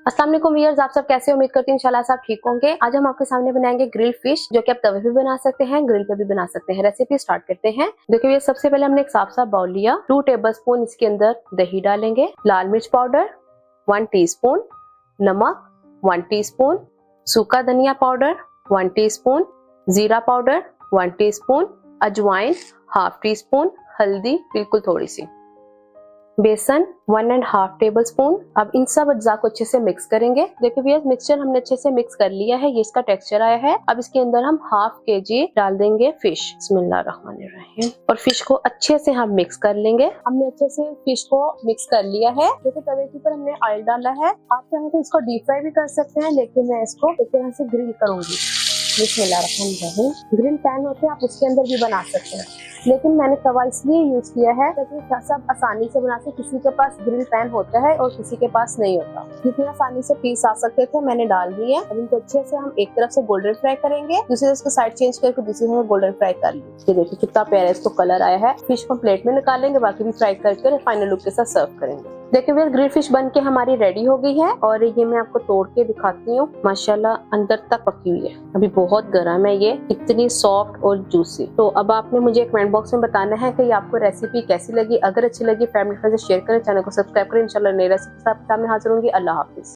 अस्सलाम वालेकुम व्यूअर्स, आप सब कैसे हो? उम्मीद करती हूँ इंशाल्लाह सब ठीक होंगे। आज हम आपके सामने बनाएंगे ग्रिल फिश, जो कि आप तवे पे बना सकते हैं, ग्रिल पे भी बना सकते हैं। रेसिपी स्टार्ट करते हैं। देखिए ये सबसे पहले हमने एक साफ सा बाउल लिया, 2 टेबलस्पून इसके अंदर दही डालेंगे, लाल मिर्च पाउडर 1 टीस्पून, नमक 1 टीस्पून, सूखा धनिया पाउडर 1 टीस्पून, जीरा पाउडर 1 टीस्पून, अजवाइन 1/2 टीस्पून, हल्दी बिल्कुल थोड़ी सी, बेसन 1.5 टेबलस्पून। अब इन सब अज्जा को अच्छे से मिक्स करेंगे। देखिए भैया मिक्सचर हमने अच्छे से मिक्स कर लिया है, ये इसका टेक्सचर आया है। अब इसके अंदर हम 1/2 kg डाल देंगे फिश। बिस्मिल्लाहिर्रहमानिर्रहीम। और फिश को अच्छे से हम मिक्स कर लेंगे। हमने अच्छे से फिश को मिक्स कर लिया है। देखिए तवे के ऊपर हमने ऑयल डाला है। आप चाहें तो इसको डीप फ्राई भी कर सकते हैं, लेकिन मैं इसको इस तरह से ग्रिल करूंगी। बिस्मिल्लाहिर्रहमानिर्रहीम। ग्रिल पैन होते हैं, आप उसके अंदर भी बना सकते हैं, लेकिन मैंने तवा इसलिए यूज किया है ताकि सब आसानी से बना सके। किसी के पास ग्रिल पैन होता है और किसी के पास नहीं होता। जितनी आसानी से पीस आ सकते थे मैंने डाल दिए। अब इनको अच्छे से हम एक तरफ से गोल्डन फ्राई करेंगे, दूसरी तरफ से साइड चेंज करके दूसरी तरफ गोल्डन फ्राई कर ली। ये देखिए कितना प्यारा इसको कलर आया है। फिश को प्लेट में निकालेंगे, बाकी भी फ्राई करके फाइनल लुक के साथ सर्व करेंगे। देखिए भैया ग्रिल फिश बन के हमारी रेडी हो गई है और ये मैं आपको तोड़ के दिखाती हूँ। माशाल्लाह अंदर तक पकी हुई है, अभी बहुत गर्म है, ये इतनी सॉफ्ट और जूसी। तो अब आपने मुझे कमेंट बॉक्स में बताना है कि आपको रेसिपी कैसी लगी। अगर अच्छी लगी फैमिली फ्रेंड्स से शेयर करें, चैनल को सब्सक्राइब करें। इंशाल्लाह नई रेसिपी के साथ सामने हाजिर होंगी। अल्लाह हाफिज।